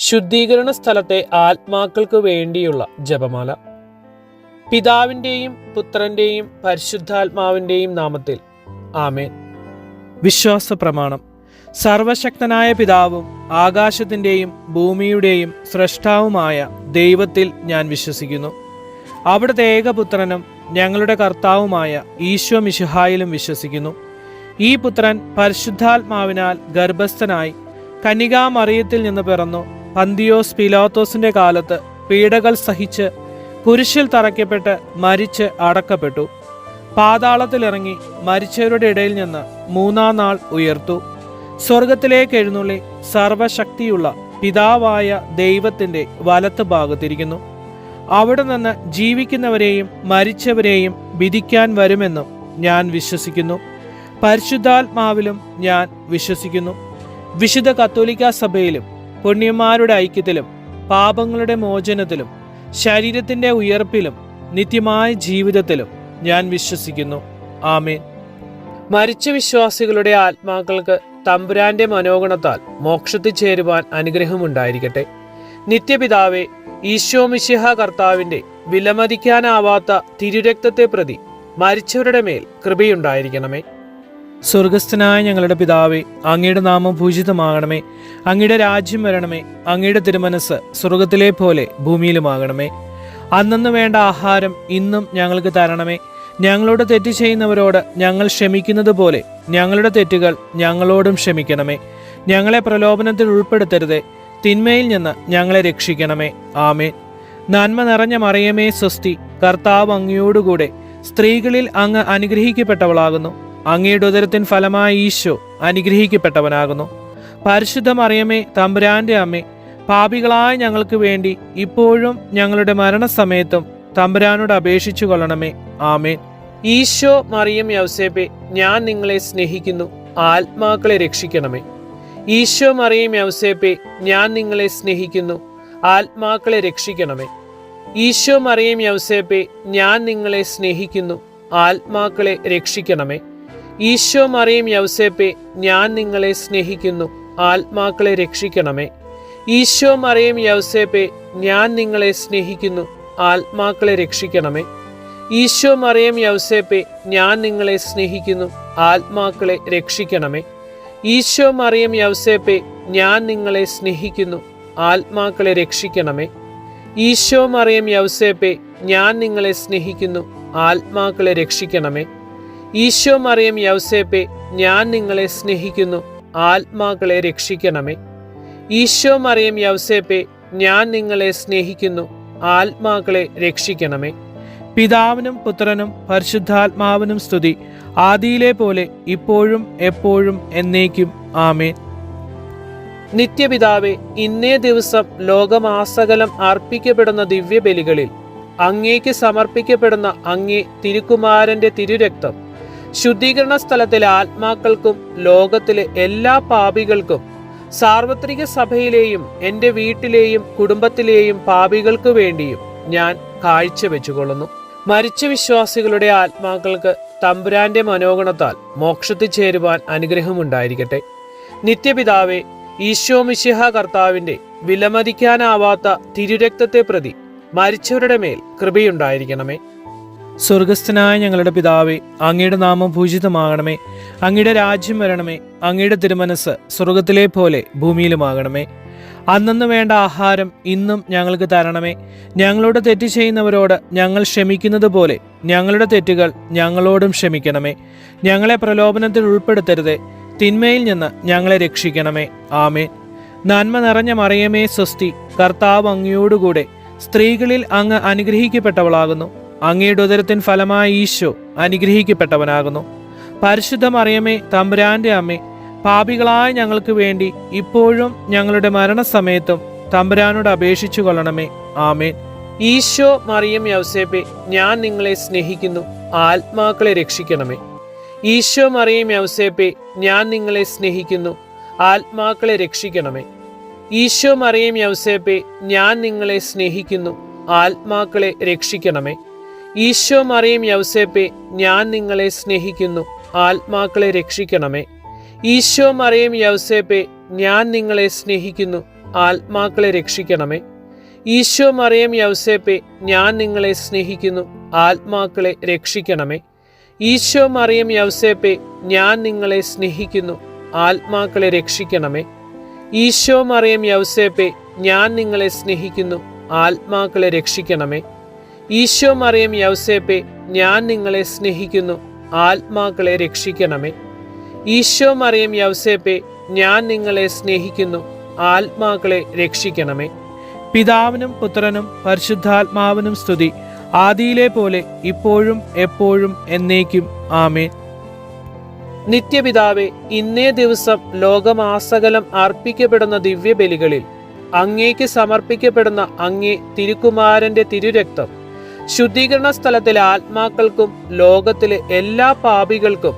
ശുദ്ധീകരണ സ്ഥലത്തെ ആത്മാക്കൾക്ക് വേണ്ടിയുള്ള ജപമാല. പിതാവിൻ്റെയും പുത്രൻ്റെയും പരിശുദ്ധാത്മാവിൻ്റെയും നാമത്തിൽ ആമേൻ. വിശ്വാസ പ്രമാണം. സർവശക്തനായ പിതാവും ആകാശത്തിൻ്റെയും ഭൂമിയുടെയും സ്രഷ്ടാവുമായ ദൈവത്തിൽ ഞാൻ വിശ്വസിക്കുന്നു. അവിടുത്തെ ഏകപുത്രനും ഞങ്ങളുടെ കർത്താവുമായ ഈശോ മിശിഹായിലും വിശ്വസിക്കുന്നു. ഈ പുത്രൻ പരിശുദ്ധാത്മാവിനാൽ ഗർഭസ്ഥനായി കന്യകാമറിയത്തിൽ നിന്ന് പിറന്നു. പന്തിയോസ് പീലാത്തോസിന്റെ കാലത്ത് പീഡകൾ സഹിച്ച് കുരിശിൽ തറയ്ക്കപ്പെട്ട് മരിച്ച് അടക്കപ്പെട്ടു. പാതാളത്തിലിറങ്ങി മരിച്ചവരുടെ ഇടയിൽ നിന്ന് മൂന്നാം നാൾ ഉയർത്തു. സ്വർഗത്തിലേക്ക് എഴുന്നള്ളി സർവശക്തിയുള്ള പിതാവായ ദൈവത്തിന്റെ വലത്ത് ഭാഗത്തിരിക്കുന്നു. അവിടെ നിന്ന് ജീവിക്കുന്നവരെയും മരിച്ചവരെയും വിധിക്കാൻ വരുമെന്നും ഞാൻ വിശ്വസിക്കുന്നു. പരിശുദ്ധാത്മാവിലും ഞാൻ വിശ്വസിക്കുന്നു. വിശുദ്ധ കത്തോലിക്കാ സഭയിലും പുണ്യന്മാരുടെ ഐക്യത്തിലും പാപങ്ങളുടെ മോചനത്തിലും ശരീരത്തിന്റെ ഉയർപ്പിലും നിത്യമായ ജീവിതത്തിലും ഞാൻ വിശ്വസിക്കുന്നു. ആമേൻ. മരിച്ച വിശ്വാസികളുടെ ആത്മാക്കൾക്ക് തമ്പുരാന്റെ മനോഗണത്താൽ മോക്ഷത്തിൽ ചേരുവാൻ അനുഗ്രഹമുണ്ടായിരിക്കട്ടെ. നിത്യപിതാവേ, ഈശോ മിശിഹ കർത്താവിന്റെ വിലമതിക്കാനാവാത്ത തിരുരക്തത്തെ പ്രതി മരിച്ചവരുടെ മേൽ കൃപയുണ്ടായിരിക്കണമേ. സ്വർഗസ്ഥനായ ഞങ്ങളുടെ പിതാവേ, അങ്ങയുടെ നാമം പൂജിതമാകണമേ. അങ്ങയുടെ രാജ്യം വരണമേ. അങ്ങയുടെ തിരുമനസ് സ്വർഗത്തിലെ പോലെ ഭൂമിയിലുമാകണമേ. അന്നന്ന് വേണ്ട ആഹാരം ഇന്നും ഞങ്ങൾക്ക് തരണമേ. ഞങ്ങളോട് തെറ്റ് ചെയ്യുന്നവരോട് ഞങ്ങൾ ക്ഷമിക്കുന്നത് പോലെ ഞങ്ങളുടെ തെറ്റുകൾ ഞങ്ങളോടും ക്ഷമിക്കണമേ. ഞങ്ങളെ പ്രലോഭനത്തിൽ ഉൾപ്പെടുത്തരുതേ, തിന്മയിൽ നിന്ന് ഞങ്ങളെ രക്ഷിക്കണമേ. ആമേൻ. നന്മ നിറഞ്ഞ മറിയമേ സ്വസ്തി, കർത്താവ് അങ്ങയോടുകൂടെ സ്ത്രീകളിൽ അങ്ങ് അനുഗ്രഹിക്കപ്പെട്ടവളാകുന്നു. അങ്ങയുടെ ഉദരത്തിൻ ഫലമായ ഈശോ അനുഗ്രഹിക്കപ്പെട്ടവനാകുന്നു. പരിശുദ്ധ മറിയമേ, തമ്പുരാന്റെ അമ്മേ, പാപികളായ ഞങ്ങൾക്ക് വേണ്ടി ഇപ്പോഴും ഞങ്ങളുടെ മരണസമയത്തും തമ്പുരാനോട് അപേക്ഷിച്ചു കൊള്ളണമേ. ആമേൻ. ഈശോ മറിയം യൗസേപ്പേ, ഞാൻ നിങ്ങളെ സ്നേഹിക്കുന്നു. ആത്മാക്കളെ രക്ഷിക്കണമേ. ഈശോ മറിയം യൗസേപ്പേ, ഞാൻ നിങ്ങളെ സ്നേഹിക്കുന്നു. ആത്മാക്കളെ രക്ഷിക്കണമേ. ഈശോ മറിയം യൗസേപ്പേ, ഞാൻ നിങ്ങളെ സ്നേഹിക്കുന്നു. ആത്മാക്കളെ രക്ഷിക്കണമേ. ഈശോ മറിയം യൗസേപ്പേ, ഞാൻ നിങ്ങളെ സ്നേഹിക്കുന്നു. ആത്മാക്കളെ രക്ഷിക്കണമേ. ഈശോ മറിയം യൗസേപ്പേ, ഞാൻ നിങ്ങളെ സ്നേഹിക്കുന്നു. ആത്മാക്കളെ രക്ഷിക്കണമേ. ഈശോ മറിയം യൗസേപ്പേ, ഞാൻ നിങ്ങളെ സ്നേഹിക്കുന്നു. ആത്മാക്കളെ രക്ഷിക്കണമേ. ഈശോ മറിയം യൗസേപ്പേ, ഞാൻ നിങ്ങളെ സ്നേഹിക്കുന്നു. ആത്മാക്കളെ രക്ഷിക്കണമേ. ഈശോ മറിയം യൗസേപ്പേ, ഞാൻ നിങ്ങളെ സ്നേഹിക്കുന്നു. ആത്മാക്കളെ രക്ഷിക്കണമേ. ഈശോ മറിയം യൗസേപ്പേ, ഞാൻ നിങ്ങളെ സ്നേഹിക്കുന്നു. ആത്മാക്കളെ രക്ഷിക്കണമേ. ഈശോ മറിയം യൗസേപ്പേ, ഞാൻ നിങ്ങളെ സ്നേഹിക്കുന്നു. ആത്മാക്കളെ രക്ഷിക്കണമേ. പിതാവിനും പുത്രനും പരിശുദ്ധാത്മാവിനും സ്തുതി, ആദിയിലെ പോലെ ഇപ്പോഴും എപ്പോഴും എന്നേക്കും. ആമേൻ. നിത്യപിതാവേ, ഇന്നേ ദിവസം ലോകമാസകലം അർപ്പിക്കപ്പെടുന്ന ദിവ്യബലികളിൽ അങ്ങേക്ക് സമർപ്പിക്കപ്പെടുന്ന അങ്ങേ തിരുക്കുമാരന്റെ തിരുരക്തം ശുദ്ധീകരണ സ്ഥലത്തിലെ ആത്മാക്കൾക്കും ലോകത്തിലെ എല്ലാ പാപികൾക്കും സാർവത്രിക സഭയിലെയും എൻ്റെ വീട്ടിലെയും കുടുംബത്തിലെയും പാപികൾക്ക് വേണ്ടിയും ഞാൻ കാഴ്ചവെച്ചുകൊള്ളുന്നു. മരിച്ച വിശ്വാസികളുടെ ആത്മാക്കൾക്ക് തമ്പുരാന്റെ മനോഗണത്താൽ മോക്ഷത്തിൽ ചേരുവാൻ അനുഗ്രഹമുണ്ടായിരിക്കട്ടെ. നിത്യപിതാവേ, ഈശോ മിശിഹ കർത്താവിന്റെ വിലമതിക്കാനാവാത്ത തിരുരക്തത്തെ പ്രതി മരിച്ചവരുടെ മേൽ കൃപയുണ്ടായിരിക്കണമേ. സ്വർഗസ്ഥനായ ഞങ്ങളുടെ പിതാവേ, അങ്ങയുടെ നാമം പൂജിതമാകണമേ. അങ്ങയുടെ രാജ്യം വരണമേ. അങ്ങയുടെ തിരുമനസ് സ്വർഗത്തിലെ പോലെ ഭൂമിയിലുമാകണമേ. അന്നന്ന് വേണ്ട ആഹാരം ഇന്നും ഞങ്ങൾക്ക് തരണമേ. ഞങ്ങളോട് തെറ്റ് ചെയ്യുന്നവരോട് ഞങ്ങൾ ക്ഷമിക്കുന്നത് പോലെ ഞങ്ങളുടെ തെറ്റുകൾ ഞങ്ങളോടും ക്ഷമിക്കണമേ. ഞങ്ങളെ പ്രലോഭനത്തിൽ ഉൾപ്പെടുത്തരുതേ, തിന്മയിൽ നിന്ന് ഞങ്ങളെ രക്ഷിക്കണമേ. ആമേൻ. നന്മ നിറഞ്ഞ മറിയമേ സ്വസ്തി, കർത്താവ് അങ്ങയോടുകൂടെ സ്ത്രീകളിൽ അങ്ങ് അനുഗ്രഹിക്കപ്പെട്ടവളാകുന്നു. അങ്ങയുടെ ഉദരത്തിൻ ഫലമായ ഈശോ അനുഗ്രഹിക്കപ്പെട്ടവനാകുന്നു. പരിശുദ്ധ മറിയമേ, തമ്പുരാന്റെ അമ്മേ, പാപികളായ ഞങ്ങൾക്ക് വേണ്ടി ഇപ്പോഴും ഞങ്ങളുടെ മരണസമയത്തും തമ്പുരാനോട് അപേക്ഷിച്ചു കൊള്ളണമേ. ആമേൻ. ഈശോ മറിയം യൗസേപ്പേ, ഞാൻ നിങ്ങളെ സ്നേഹിക്കുന്നു. ആത്മാക്കളെ രക്ഷിക്കണമേ. ഈശോ മറിയം യൗസേപ്പേ, ഞാൻ നിങ്ങളെ സ്നേഹിക്കുന്നു. ആത്മാക്കളെ രക്ഷിക്കണമേ. ഈശോ മറിയം യൗസേപ്പേ, ഞാൻ നിങ്ങളെ സ്നേഹിക്കുന്നു. ആത്മാക്കളെ രക്ഷിക്കണമേ. ഈശോ മറിയം യൗസേപ്പേ, ഞാൻ നിങ്ങളെ സ്നേഹിക്കുന്നു. ആത്മാക്കളെ രക്ഷിക്കണമേ. ഈശോ മറിയം യൗസേപ്പേ, ഞാൻ നിങ്ങളെ സ്നേഹിക്കുന്നു. ആത്മാക്കളെ രക്ഷിക്കണമേ. ഈശോ മറിയം യൗസേപ്പെ, ഞാൻ നിങ്ങളെ സ്നേഹിക്കുന്നു, ആത്മാക്കളെ രക്ഷിക്കണമേ. ഈശോ മറിയം യൗസേപ്പെ, ഞാൻ നിങ്ങളെ സ്നേഹിക്കുന്നു, ആത്മാക്കളെ രക്ഷിക്കണമേ. ഈശോ മറിയം യൗസേപ്പെ, ഞാൻ നിങ്ങളെ സ്നേഹിക്കുന്നു, ആത്മാക്കളെ രക്ഷിക്കണമേ. ഈശോ മറിയം യൗസേപ്പെ, ഞാൻ നിങ്ങളെ സ്നേഹിക്കുന്നു, ആത്മാക്കളെ രക്ഷിക്കണമേ. ഈശോ മറിയം യൗസേപ്പെ, ഞാൻ നിങ്ങളെ സ്നേഹിക്കുന്നു, ആത്മാക്കളെ രക്ഷിക്കണമേ. പിതാവിനും പുത്രനും പരിശുദ്ധാത്മാവിനും സ്തുതി, ആദിയിലെ പോലെ ഇപ്പോഴും എപ്പോഴും എന്നേക്കും. ആമേൻ. നിത്യപിതാവേ, ഇന്നേ ദിവസം ലോകമാസകലം അർപ്പിക്കപ്പെടുന്ന ദിവ്യബലികളിൽ അങ്ങേക്ക് സമർപ്പിക്കപ്പെടുന്ന അങ്ങേ തിരുക്കുമാരന്റെ തിരുരക്തം ശുദ്ധീകരണ സ്ഥലത്തിലെ ആത്മാക്കൾക്കും ലോകത്തിലെ എല്ലാ പാപികൾക്കും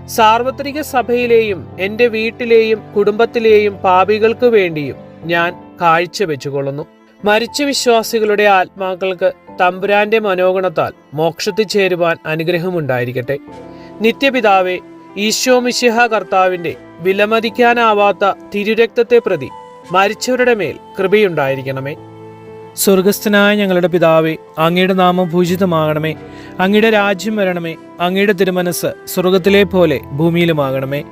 സാർവത്രിക സഭയിലെയും എൻ്റെ വീട്ടിലെയും കുടുംബത്തിലെയും പാപികൾക്കു വേണ്ടിയും ഞാൻ കാഴ്ചവെച്ചുകൊള്ളുന്നു. മരിച്ച വിശ്വാസികളുടെ ആത്മാക്കൾക്ക് തമ്പുരാന്റെ മനോഗണത്താൽ മോക്ഷത്തിൽ ചേരുവാൻ അനുഗ്രഹമുണ്ടായിരിക്കട്ടെ. നിത്യപിതാവേ, ഈശോ മിശിഹ കർത്താവിന്റെ വിലമതിക്കാനാവാത്ത തിരുരക്തത്തെ പ്രതി മരിച്ചവരുടെ മേൽ കൃപയുണ്ടായിരിക്കണമേ. സ്വർഗസ്ഥനായ ഞങ്ങളുടെ പിതാവേ, അങ്ങയുടെ നാമം പൂജിതമാകണമേ. അങ്ങയുടെ രാജ്യം വരണമേ. അങ്ങയുടെ തിരുമനസ് സ്വർഗത്തിലെ പോലെ ഭൂമിയിലുമാകണമേ.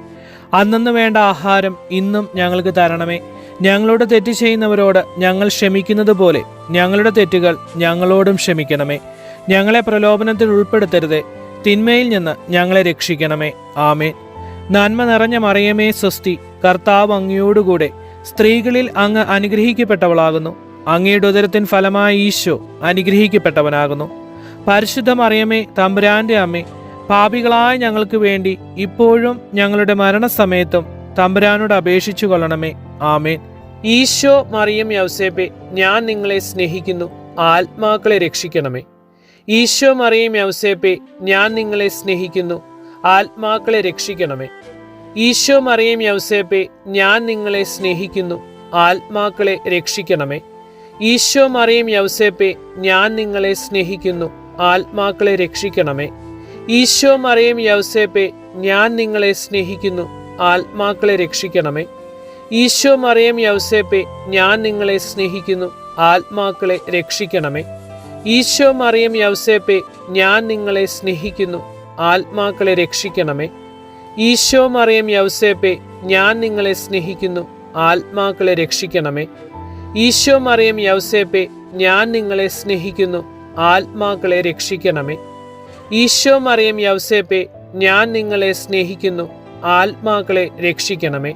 അന്നന്ന് വേണ്ട ആഹാരം ഇന്നും ഞങ്ങൾക്ക് തരണമേ. ഞങ്ങളോട് തെറ്റ് ചെയ്യുന്നവരോട് ഞങ്ങൾ ക്ഷമിക്കുന്നത് പോലെ ഞങ്ങളുടെ തെറ്റുകൾ ഞങ്ങളോടും ക്ഷമിക്കണമേ. ഞങ്ങളെ പ്രലോഭനത്തിൽ ഉൾപ്പെടുത്തരുതേ, തിന്മയിൽ നിന്ന് ഞങ്ങളെ രക്ഷിക്കണമേ. ആമേൻ. നന്മ നിറഞ്ഞ മറിയമേ സ്വസ്തി, കർത്താവ് അങ്ങയോടുകൂടെ സ്ത്രീകളിൽ അങ്ങ് അനുഗ്രഹിക്കപ്പെട്ടവളാകുന്നു. അങ്ങയുടെ ഉദരത്തിൻ ഫലമായ ഈശോ അനുഗ്രഹിക്കപ്പെട്ടവനാകുന്നു. പരിശുദ്ധ മറിയമേ, തമ്പുരാന്റെ അമ്മേ, പാപികളായ ഞങ്ങൾക്ക് വേണ്ടി ഇപ്പോഴും ഞങ്ങളുടെ മരണസമയത്തും തമ്പുരാനോട് അപേക്ഷിച്ചു കൊള്ളണമേ. ആമേൻ. ഈശോ മറിയം യൗസേപ്പെ, ഞാൻ നിങ്ങളെ സ്നേഹിക്കുന്നു, ആത്മാക്കളെ രക്ഷിക്കണമേ. ഈശോ മറിയം യൗസേപ്പെ, ഞാൻ നിങ്ങളെ സ്നേഹിക്കുന്നു, ആത്മാക്കളെ രക്ഷിക്കണമേ. ഈശോ മറിയം യൗസേപ്പെ, ഞാൻ നിങ്ങളെ സ്നേഹിക്കുന്നു, ആത്മാക്കളെ രക്ഷിക്കണമേ. ഈശോ മറിയം യൗസേപ്പെ, ഞാൻ നിങ്ങളെ സ്നേഹിക്കുന്നു, ആത്മാക്കളെ രക്ഷിക്കണമേ. ഈശോ മറിയം യൗസേപ്പെ, ഞാൻ നിങ്ങളെ സ്നേഹിക്കുന്നു, ആത്മാക്കളെ രക്ഷിക്കണമേ. ഈശോ മറിയം യൗസേപ്പെ, ഞാൻ നിങ്ങളെ സ്നേഹിക്കുന്നു, ആത്മാക്കളെ രക്ഷിക്കണമേ. ഈശോ മറിയം യൗസേപ്പെ, ഞാൻ നിങ്ങളെ സ്നേഹിക്കുന്നു, ആത്മാക്കളെ രക്ഷിക്കണമേ. ഈശോ മറിയം യൗസേപ്പെ, ഞാൻ നിങ്ങളെ സ്നേഹിക്കുന്നു, ആത്മാക്കളെ രക്ഷിക്കണമേ. ഈശോ മറിയം യൗസേപ്പെ, ഞാൻ നിങ്ങളെ സ്നേഹിക്കുന്നു, ആത്മാക്കളെ രക്ഷിക്കണമേ. ഈശോ മറിയം യൗസേപ്പെ, ഞാൻ നിങ്ങളെ സ്നേഹിക്കുന്നു, ആത്മാക്കളെ രക്ഷിക്കണമേ.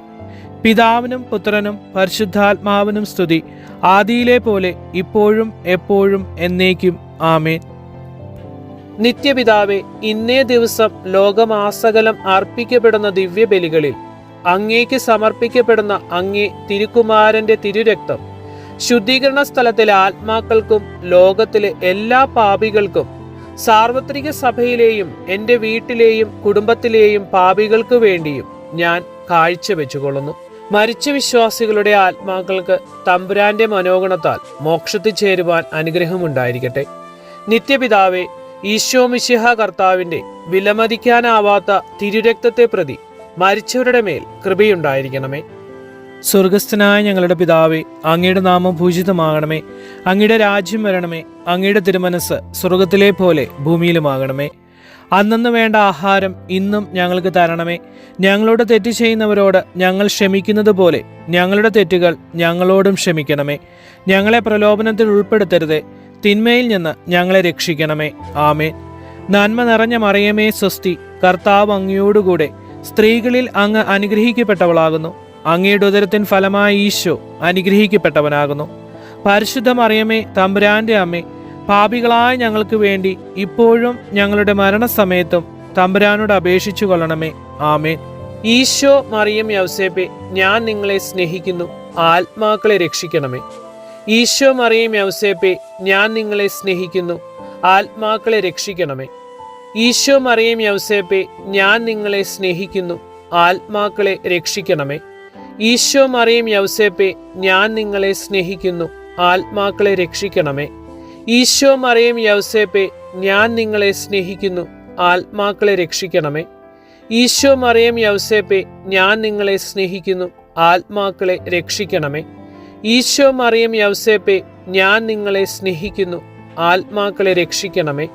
പിതാവിനും പുത്രനും പരിശുദ്ധാത്മാവിനും സ്തുതി, ആദിയിലെ പോലെ ഇപ്പോഴും എപ്പോഴും എന്നേക്കും. ആമേൻ. നിത്യപിതാവേ, ഇന്നേ ദിവസം ലോകമാസകലം അർപ്പിക്കപ്പെടുന്ന ദിവ്യബലികളിൽ അങ്ങേക്ക് സമർപ്പിക്കപ്പെടുന്ന അങ്ങേ തിരുക്കുമാരന്റെ തിരുരക്തം ശുദ്ധീകരണ സ്ഥലത്തിലെ ആത്മാക്കൾക്കും ലോകത്തിലെ എല്ലാ പാപികൾക്കും സാർവത്രിക സഭയിലെയും എൻ്റെ വീട്ടിലെയും കുടുംബത്തിലെയും പാപികൾക്കു വേണ്ടിയും ഞാൻ കാഴ്ചവെച്ചുകൊള്ളുന്നു. മരിച്ച വിശ്വാസികളുടെ ആത്മാക്കൾക്ക് തമ്പുരാന്റെ മനോഗണത്താൽ മോക്ഷത്തിൽ ചേരുവാൻ അനുഗ്രഹമുണ്ടായിരിക്കട്ടെ. നിത്യപിതാവേ, ഈശോ മിശിഹ കർത്താവിന്റെ വിലമതിക്കാനാവാത്ത തിരുരക്തത്തെ പ്രതി മരിച്ചവരുടെ മേൽ കൃപയുണ്ടായിരിക്കണമേ. സ്വർഗസ്ഥനായ ഞങ്ങളുടെ പിതാവേ, അങ്ങയുടെ നാമം പൂജിതമാകണമേ. അങ്ങയുടെ രാജ്യം വരണമേ. അങ്ങയുടെ തിരുമനസ് സ്വർഗത്തിലെ പോലെ ഭൂമിയിലുമാകണമേ. അന്നന്ന് വേണ്ട ആഹാരം ഇന്നും ഞങ്ങൾക്ക് തരണമേ. ഞങ്ങളോട് തെറ്റ് ചെയ്യുന്നവരോട് ഞങ്ങൾ ക്ഷമിക്കുന്നത് പോലെ ഞങ്ങളുടെ തെറ്റുകൾ ഞങ്ങളോടും ക്ഷമിക്കണമേ. ഞങ്ങളെ പ്രലോഭനത്തിൽ ഉൾപ്പെടുത്തരുതേ, തിന്മയിൽ നിന്ന് ഞങ്ങളെ രക്ഷിക്കണമേ. ആമേൻ. നന്മ നിറഞ്ഞ മറിയമേ സ്വസ്തി, കർത്താവ് അങ്ങയോടുകൂടെ സ്ത്രീകളിൽ അങ്ങ് അനുഗ്രഹിക്കപ്പെട്ടവളാകുന്നു. അങ്ങയുടെ ഉദരത്തിൻ ഫലമായ ഈശോ അനുഗ്രഹിക്കപ്പെട്ടവനാകുന്നു. പരിശുദ്ധ മറിയമേ, തമ്പുരാന്റെ അമ്മേ, പാപികളായ ഞങ്ങൾക്ക് വേണ്ടി ഇപ്പോഴും ഞങ്ങളുടെ മരണസമയത്തും തമ്പുരാനോട് അപേക്ഷിച്ചു കൊള്ളണമേ. ആമേൻ. ഈശോ മറിയം യൗസേപ്പെ, ഞാൻ നിങ്ങളെ സ്നേഹിക്കുന്നു, ആത്മാക്കളെ രക്ഷിക്കണമേ. ഈശോ മറിയം യൗസേപ്പെ, ഞാൻ നിങ്ങളെ സ്നേഹിക്കുന്നു, ആത്മാക്കളെ രക്ഷിക്കണമേ. ഈശോ മറിയം യൗസേപ്പെ, ഞാൻ നിങ്ങളെ സ്നേഹിക്കുന്നു, ആത്മാക്കളെ രക്ഷിക്കണമേ. ഈശോ മറിയം യൗസേപ്പെ, ഞാൻ നിങ്ങളെ സ്നേഹിക്കുന്നു, ആത്മാക്കളെ രക്ഷിക്കണമേ. ഈശോ മറിയം യൗസേപ്പെ, ഞാൻ നിങ്ങളെ സ്നേഹിക്കുന്നു, ആത്മാക്കളെ രക്ഷിക്കണമേ. ഈശോ മറിയം യൗസേപ്പെ, ഞാൻ നിങ്ങളെ സ്നേഹിക്കുന്നു, ആത്മാക്കളെ രക്ഷിക്കണമേ. ഈശോ മറിയം യൗസേപ്പെ, ഞാൻ നിങ്ങളെ സ്നേഹിക്കുന്നു, ആത്മാക്കളെ രക്ഷിക്കണമേ.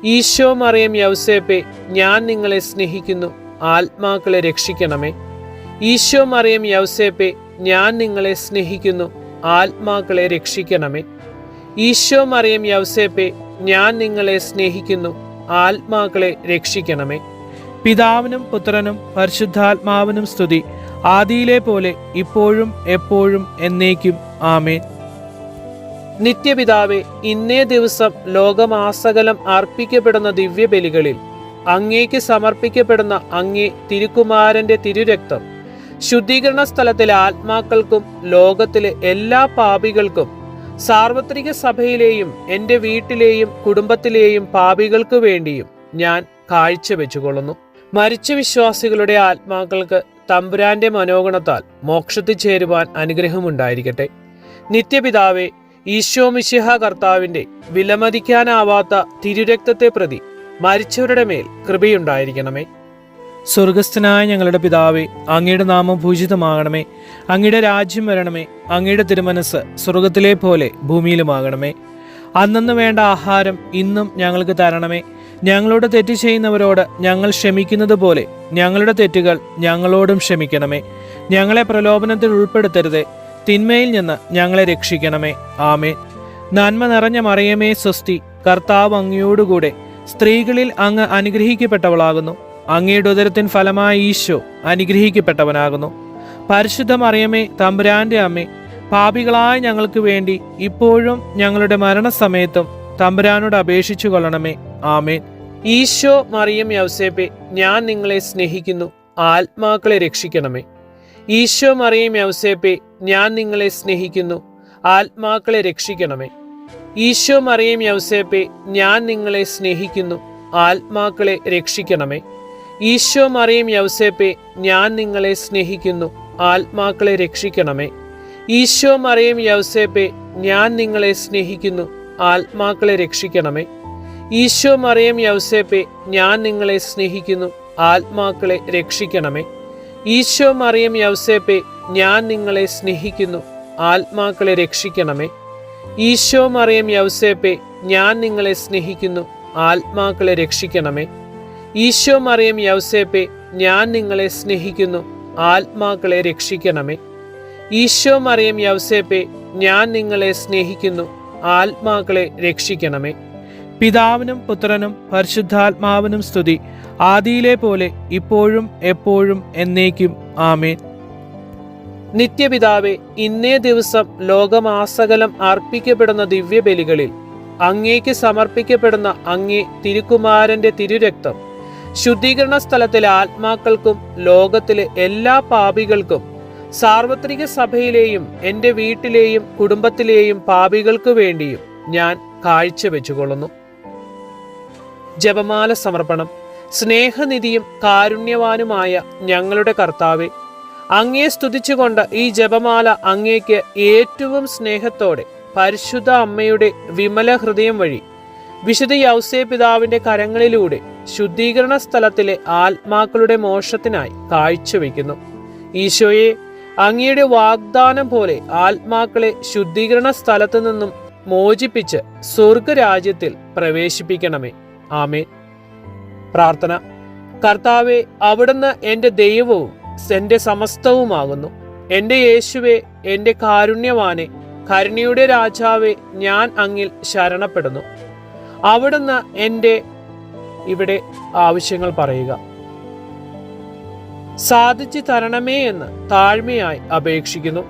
ഈശോ മറിയം യൗസേപ്പെ, ഞാൻ നിങ്ങളെ സ്നേഹിക്കുന്നു, ആത്മാക്കളെ രക്ഷിക്കണമേ. ഈശോ മറിയം യൗസേപ്പെ, ഞാൻ നിങ്ങളെ സ്നേഹിക്കുന്നു, ആത്മാക്കളെ രക്ഷിക്കണമേ. ഈശോ മറിയം യൗസേപ്പെ, ഞാൻ നിങ്ങളെ സ്നേഹിക്കുന്നു, ആത്മാക്കളെ രക്ഷിക്കണമേ. പിതാവിനും പുത്രനും പരിശുദ്ധാത്മാവിനും സ്തുതി, ആദിയിലെ പോലെ ഇപ്പോഴും എപ്പോഴും എന്നേക്കും. ആമേൻ. നിത്യപിതാവേ, ഇന്നേ ദിവസം ലോകമാസകലം അർപ്പിക്കപ്പെടുന്ന ദിവ്യബലികളിൽ അങ്ങേക്ക് സമർപ്പിക്കപ്പെടുന്ന അങ്ങേ തിരുക്കുമാരന്റെ തിരുരക്തം ശുദ്ധീകരണ സ്ഥലത്തിലെ ആത്മാക്കൾക്കും ലോകത്തിലെ എല്ലാ പാപികൾക്കും സാർവത്രിക സഭയിലെയും എൻ്റെ വീട്ടിലെയും കുടുംബത്തിലെയും പാപികൾക്കു വേണ്ടിയും ഞാൻ കാഴ്ചവെച്ചുകൊള്ളുന്നു. മരിച്ച വിശ്വാസികളുടെ ആത്മാക്കൾക്ക് തമ്പുരാന്റെ മനോഗണത്താൽ മോക്ഷത്തിൽ ചേരുവാൻ അനുഗ്രഹമുണ്ടായിരിക്കട്ടെ. നിത്യപിതാവേ, ഈശോ മിശിഹ കർത്താവിന്റെ വിലമതിക്കാനാവാത്ത തിരുരക്തത്തെ പ്രതി മരിച്ചവരുടെ മേൽ കൃപയുണ്ടായിരിക്കണമേ. സ്വർഗസ്ഥനായ ഞങ്ങളുടെ പിതാവേ, അങ്ങയുടെ നാമം പൂജിതമാകണമേ. അങ്ങയുടെ രാജ്യം വരണമേ. അങ്ങയുടെ തിരുമനസ് സ്വർഗത്തിലെ പോലെ ഭൂമിയിലുമാകണമേ. അന്നന്ന് വേണ്ട ആഹാരം ഇന്നും ഞങ്ങൾക്ക് തരണമേ. ഞങ്ങളോട് തെറ്റ് ചെയ്യുന്നവരോട് ഞങ്ങൾ ക്ഷമിക്കുന്നത് പോലെ ഞങ്ങളുടെ തെറ്റുകൾ ഞങ്ങളോടും ക്ഷമിക്കണമേ. ഞങ്ങളെ പ്രലോഭനത്തിൽ ഉൾപ്പെടുത്തരുതേ, തിന്മയിൽ നിന്ന് ഞങ്ങളെ രക്ഷിക്കണമേ. ആമേൻ. നന്മ നിറഞ്ഞ മറിയമേ സ്വസ്തി, കർത്താവ് അങ്ങയോടുകൂടെ സ്ത്രീകളിൽ അങ്ങ് അനുഗ്രഹിക്കപ്പെട്ടവളാകുന്നു. അങ്ങയുടെ ഉദരത്തിൻ ഫലമായ ഈശോ അനുഗ്രഹിക്കപ്പെട്ടവനാകുന്നു. പരിശുദ്ധ മറിയമേ, തമ്പുരാന്റെ അമ്മേ, പാപികളായ ഞങ്ങൾക്ക് വേണ്ടി ഇപ്പോഴും ഞങ്ങളുടെ മരണസമയത്തും തമ്പുരാനോട് അപേക്ഷിച്ചു കൊള്ളണമേ. ആമേൻ. ഈശോ മറിയം യൗസേപ്പെ, ഞാൻ നിങ്ങളെ സ്നേഹിക്കുന്നു, ആത്മാക്കളെ രക്ഷിക്കണമേ. ഈശോ മറിയം യൗസേപ്പെ, ഞാൻ നിങ്ങളെ സ്നേഹിക്കുന്നു, ആത്മാക്കളെ രക്ഷിക്കണമേ. ഈശോ മറിയം യൗസേപ്പെ, ഞാൻ നിങ്ങളെ സ്നേഹിക്കുന്നു, ആത്മാക്കളെ രക്ഷിക്കണമേ. ഈശോ മറിയം യൗസേപ്പെ, ഞാൻ നിങ്ങളെ സ്നേഹിക്കുന്നു, ആത്മാക്കളെ രക്ഷിക്കണമേ. ഈശോ മറിയം യൗസേപ്പെ, ഞാൻ നിങ്ങളെ സ്നേഹിക്കുന്നു, ആത്മാക്കളെ രക്ഷിക്കണമേ. ഈശോ മറിയം യൗസേപ്പെ, ഞാൻ നിങ്ങളെ സ്നേഹിക്കുന്നു, ആത്മാക്കളെ രക്ഷിക്കണമേ. ഈശോ മറിയം യൗസേപ്പെ, ഞാൻ നിങ്ങളെ സ്നേഹിക്കുന്നു, ആത്മാക്കളെ രക്ഷിക്കണമേ. ഈശോ മറിയം യൗസേപ്പെ, ഞാൻ നിങ്ങളെ സ്നേഹിക്കുന്നു, ആത്മാക്കളെ രക്ഷിക്കണമേ. ഈശോ മറിയം യൗസേപ്പെ, ഞാൻ നിങ്ങളെ സ്നേഹിക്കുന്നു, ആത്മാക്കളെ രക്ഷിക്കണമേ. ഈശോ മറിയം യൗസേപ്പെ, ഞാൻ നിങ്ങളെ സ്നേഹിക്കുന്നു, ആത്മാക്കളെ രക്ഷിക്കണമേ. പിതാവിനും പുത്രനും പരിശുദ്ധാത്മാവിനും സ്തുതി, ആദിയിലെ പോലെ ഇപ്പോഴും എപ്പോഴും എന്നേക്കും. ആമേൻ. നിത്യപിതാവേ, ഇന്നേ ദിവസം ലോകമാസകലം അർപ്പിക്കപ്പെടുന്ന ദിവ്യബലികളിൽ അങ്ങേക്ക് സമർപ്പിക്കപ്പെടുന്ന അങ്ങേ തിരുക്കുമാരന്റെ തിരുരക്തം ശുദ്ധീകരണ സ്ഥലത്തിലെ ആത്മാക്കൾക്കും ലോകത്തിലെ എല്ലാ പാപികൾക്കും സാർവത്രിക സഭയിലെയും എൻ്റെ വീട്ടിലെയും കുടുംബത്തിലെയും പാപികൾക്കു വേണ്ടിയും ഞാൻ കാഴ്ചവെച്ചുകൊള്ളുന്നു. ജപമാല സമർപ്പണം. സ്നേഹനിധിയും കാരുണ്യവാനുമായ ഞങ്ങളുടെ കർത്താവെ, അങ്ങയെ സ്തുതിച്ചുകൊണ്ട് ഈ ജപമാല അങ്ങേക്ക് ഏറ്റവും സ്നേഹത്തോടെ പരിശുദ്ധ അമ്മയുടെ വിമല ഹൃദയം വഴി വിശുദ്ധ യൗസേപ്പ് പിതാവിന്റെ കരങ്ങളിലൂടെ ശുദ്ധീകരണ സ്ഥലത്തിലെ ആത്മാക്കളുടെ മോക്ഷത്തിനായി കാഴ്ചവെക്കുന്നു. ഈശോയെ, അങ്ങയുടെ വാഗ്ദാനം പോലെ ആത്മാക്കളെ ശുദ്ധീകരണ സ്ഥലത്തു നിന്നും മോചിപ്പിച്ച് സ്വർഗരാജ്യത്തിൽ പ്രവേശിപ്പിക്കണമേ. ആമേൻ. പ്രാർത്ഥന. കർത്താവെ, അവിടുന്ന് എൻ്റെ ദൈവവും എൻ്റെ സമസ്തവുമാകുന്നു. എൻ്റെ യേശുവെ, എൻ്റെ കാരുണ്യവാനെ, കരുണയുടെ രാജാവെ, ഞാൻ അങ്ങിൽ ശരണപ്പെടുന്നു. അവിടുന്ന് എൻ്റെ ഇവിടെ ആവശ്യങ്ങൾ പറയുക. സാധിച്ചു തരണമേ എന്ന് താഴ്മയായി അപേക്ഷിക്കുന്നു.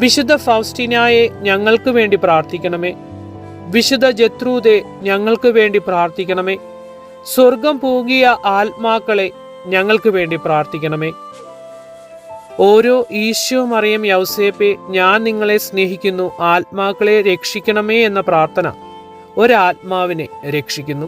വിശുദ്ധ ഫൗസ്റ്റീനായെ ഞങ്ങൾക്ക് വേണ്ടി പ്രാർത്ഥിക്കണമേ. വിശുദ്ധ ജത്രൂദെ ഞങ്ങൾക്ക് വേണ്ടി പ്രാർത്ഥിക്കണമേ. സ്വർഗം പൂകിയ ആത്മാക്കളെ ഞങ്ങൾക്ക് വേണ്ടി പ്രാർത്ഥിക്കണമേ. ഓരോ ഈശോ മറിയം യൗസേപ്പെ, ഞാൻ നിങ്ങളെ സ്നേഹിക്കുന്നു, ആത്മാക്കളെ രക്ഷിക്കണമേ എന്ന പ്രാർത്ഥന ഒരാത്മാവിനെ രക്ഷിക്കുന്നു.